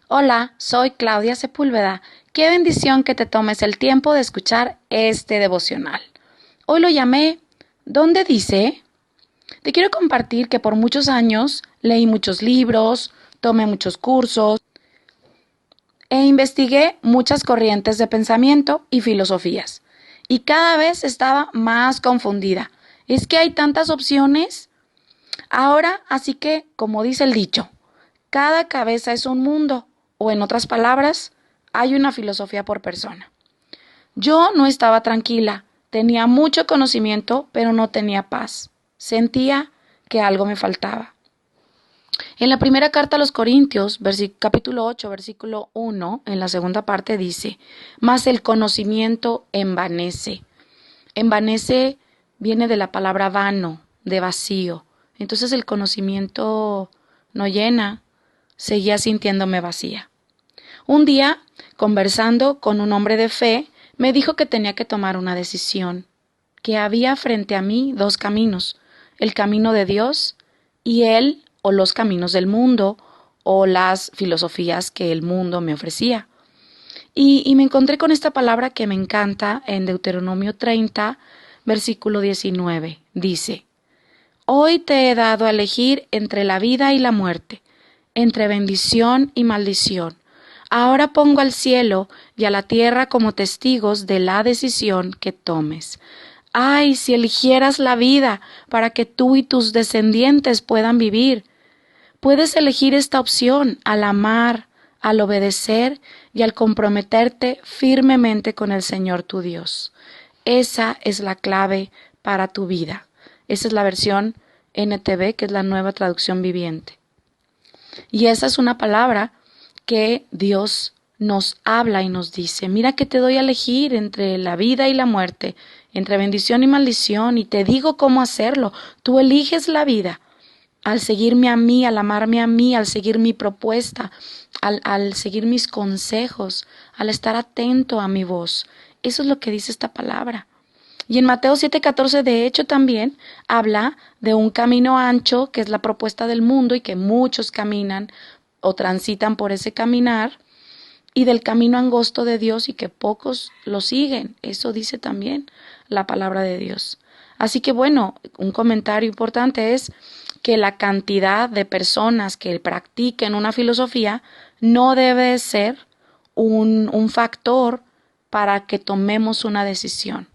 Hola, soy Claudia Sepúlveda. Qué bendición que te tomes el tiempo de escuchar este devocional. Hoy lo llamé ¿Dónde dice? Te quiero compartir que por muchos años leí muchos libros, tomé muchos cursos e investigué muchas corrientes de pensamiento y filosofías. Y cada vez estaba más confundida. Es que hay tantas opciones. Ahora, así que, como dice el dicho, cada cabeza es un mundo, o en otras palabras, hay una filosofía por persona. Yo no estaba tranquila, tenía mucho conocimiento, pero no tenía paz. Sentía que algo me faltaba. En la primera carta a los Corintios, capítulo 8, versículo 1, en la segunda parte dice, mas el conocimiento envanece. Envanece viene de la palabra vano, de vacío. Entonces el conocimiento no llena, seguía sintiéndome vacía. Un día, conversando con un hombre de fe, me dijo que tenía que tomar una decisión, que había frente a mí dos caminos, el camino de Dios y él o los caminos del mundo o las filosofías que el mundo me ofrecía. Y me encontré con esta palabra que me encanta en Deuteronomio 30, versículo 19. Dice, hoy te he dado a elegir entre la vida y la muerte, entre bendición y maldición. Ahora pongo al cielo y a la tierra como testigos de la decisión que tomes. Ay, si eligieras la vida para que tú y tus descendientes puedan vivir. Puedes elegir esta opción al amar, al obedecer y al comprometerte firmemente con el Señor tu Dios. Esa es la clave para tu vida. Esa es la versión NTV, que es la nueva traducción viviente. Y esa es una palabra que Dios nos habla y nos dice, mira que te doy a elegir entre la vida y la muerte, entre bendición y maldición, y te digo cómo hacerlo. Tú eliges la vida al seguirme a mí, al amarme a mí, al seguir mi propuesta, al seguir mis consejos, al estar atento a mi voz. Eso es lo que dice esta palabra. Y en Mateo 7:14 de hecho también habla de un camino ancho, que es la propuesta del mundo y que muchos caminan o transitan por ese caminar, y del camino angosto de Dios y que pocos lo siguen. Eso dice también la palabra de Dios. Así que bueno, un comentario importante es que la cantidad de personas que practiquen una filosofía no debe ser un factor para que tomemos una decisión.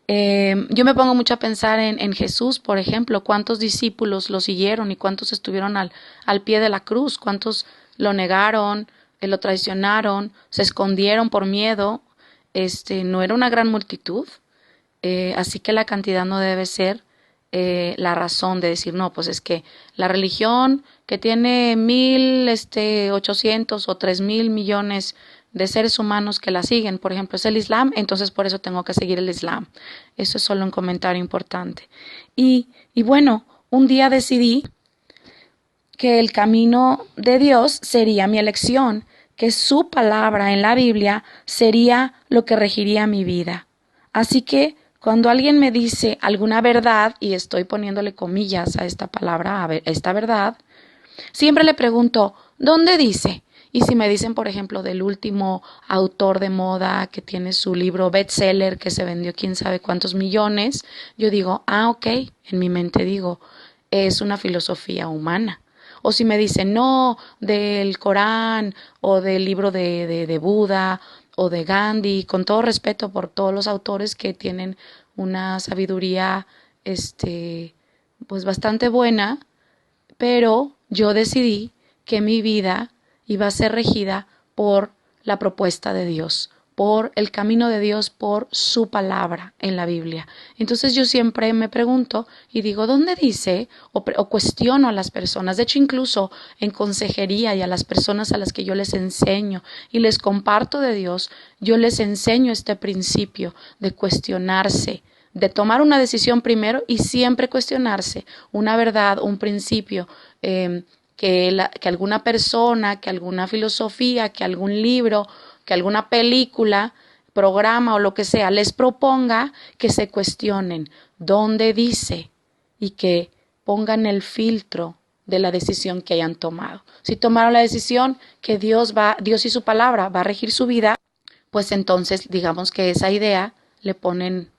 Yo me pongo mucho a pensar en Jesús, por ejemplo, cuántos discípulos lo siguieron y cuántos estuvieron al pie de la cruz, cuántos lo negaron, lo traicionaron, se escondieron por miedo. No era una gran multitud, así que la cantidad no debe ser la razón de decir, no, pues es que la religión que tiene 1.800 o 3.000 millones de seres humanos que la siguen, por ejemplo, es el Islam, entonces por eso tengo que seguir el Islam. Eso es solo un comentario importante. Y bueno, un día decidí que el camino de Dios sería mi elección, que su palabra en la Biblia sería lo que regiría mi vida. Así que cuando alguien me dice alguna verdad, y estoy poniéndole comillas a esta palabra, a esta verdad, siempre le pregunto, ¿dónde dice? Y si me dicen, por ejemplo, del último autor de moda que tiene su libro bestseller que se vendió quién sabe cuántos millones, yo digo, ok, en mi mente digo, es una filosofía humana. O si me dicen, no, del Corán o del libro de Buda o de Gandhi, con todo respeto por todos los autores que tienen una sabiduría, pues bastante buena, pero yo decidí que mi vida iba a ser regida por la propuesta de Dios, por el camino de Dios, por su palabra en la Biblia. Entonces yo siempre me pregunto y digo, ¿dónde dice? O cuestiono a las personas. De hecho, incluso en consejería y a las personas a las que yo les enseño y les comparto de Dios, yo les enseño este principio de cuestionarse, de tomar una decisión primero y siempre cuestionarse una verdad, un principio, que alguna persona, que alguna filosofía, que algún libro, que alguna película, programa o lo que sea les proponga, que se cuestionen dónde dice y que pongan el filtro de la decisión que hayan tomado. Si tomaron la decisión que Dios y su palabra va a regir su vida, pues entonces digamos que esa idea le ponen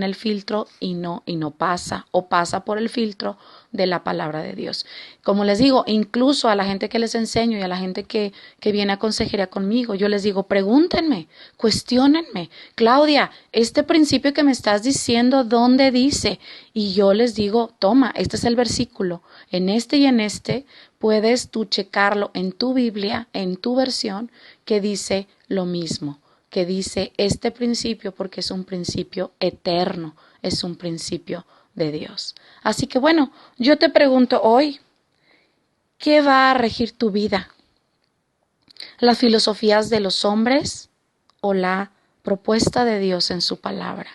el filtro y no pasa, o pasa por el filtro de la palabra de Dios. Como les digo, incluso a la gente que les enseño y a la gente que viene a consejería conmigo, yo les digo, pregúntenme, cuestiónenme, Claudia, este principio que me estás diciendo, ¿dónde dice? Y yo les digo, toma, este es el versículo, en este y en este puedes tú checarlo en tu Biblia, en tu versión, que dice lo mismo, que dice este principio, porque es un principio eterno, es un principio de Dios. Así que bueno, yo te pregunto hoy, ¿qué va a regir tu vida? ¿Las filosofías de los hombres o la propuesta de Dios en su palabra?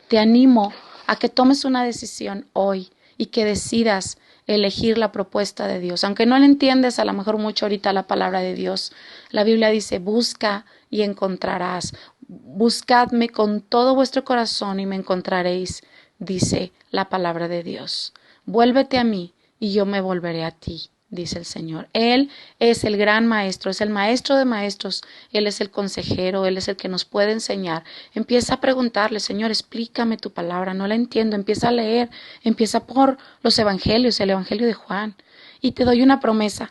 Te animo a que tomes una decisión hoy y que decidas elegir la propuesta de Dios. Aunque no le entiendes a lo mejor mucho ahorita la palabra de Dios, la Biblia dice, busca y encontrarás. Buscadme con todo vuestro corazón y me encontraréis, dice la palabra de Dios. Vuélvete a mí y yo me volveré a ti, dice el Señor. Él es el gran maestro, es el maestro de maestros, Él es el consejero, Él es el que nos puede enseñar. Empieza a preguntarle, Señor, explícame tu palabra, no la entiendo. Empieza a leer, empieza por los evangelios, el evangelio de Juan. Y te doy una promesa.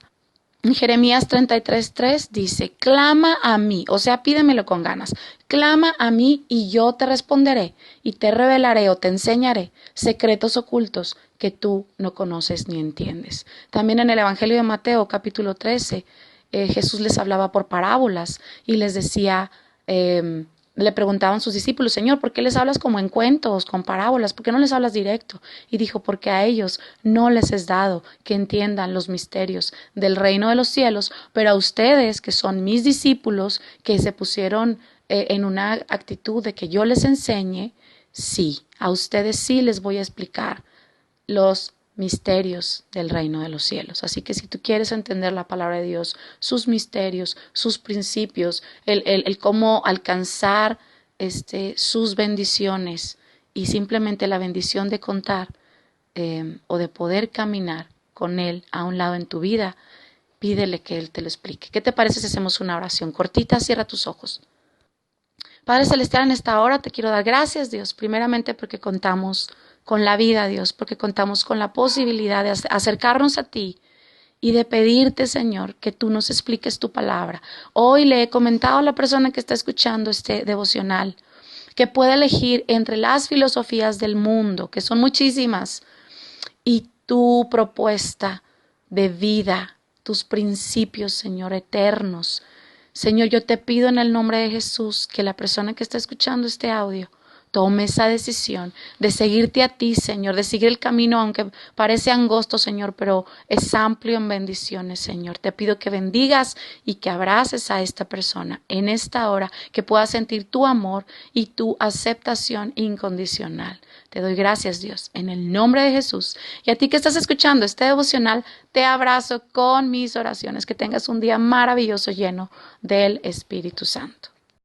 En Jeremías 33:3 dice, clama a mí, o sea, pídemelo con ganas, clama a mí y yo te responderé y te revelaré o te enseñaré secretos ocultos que tú no conoces ni entiendes. También en el Evangelio de Mateo capítulo 13, Jesús les hablaba por parábolas y les decía, le preguntaban sus discípulos, Señor, ¿por qué les hablas como en cuentos, con parábolas? ¿Por qué no les hablas directo? Y dijo, porque a ellos no les es dado que entiendan los misterios del reino de los cielos, pero a ustedes, que son mis discípulos, que se pusieron en una actitud de que yo les enseñe, sí, a ustedes sí les voy a explicar los misterios del reino de los cielos. Así que si tú quieres entender la palabra de Dios, sus misterios, sus principios, el cómo alcanzar sus bendiciones y simplemente la bendición de contar o de poder caminar con Él a un lado en tu vida, pídele que Él te lo explique. ¿Qué te parece si hacemos una oración cortita? Cierra tus ojos. Padre Celestial, en esta hora te quiero dar gracias, Dios, primeramente porque contamos con la vida, Dios, porque contamos con la posibilidad de acercarnos a ti y de pedirte, Señor, que tú nos expliques tu palabra. Hoy le he comentado a la persona que está escuchando este devocional que puede elegir entre las filosofías del mundo, que son muchísimas, y tu propuesta de vida, tus principios, Señor, eternos. Señor, yo te pido en el nombre de Jesús que la persona que está escuchando este audio tome esa decisión de seguirte a ti, Señor, de seguir el camino, aunque parece angosto, Señor, pero es amplio en bendiciones, Señor. Te pido que bendigas y que abraces a esta persona en esta hora, que pueda sentir tu amor y tu aceptación incondicional. Te doy gracias, Dios, en el nombre de Jesús. Y a ti que estás escuchando este devocional, te abrazo con mis oraciones. Que tengas un día maravilloso lleno del Espíritu Santo.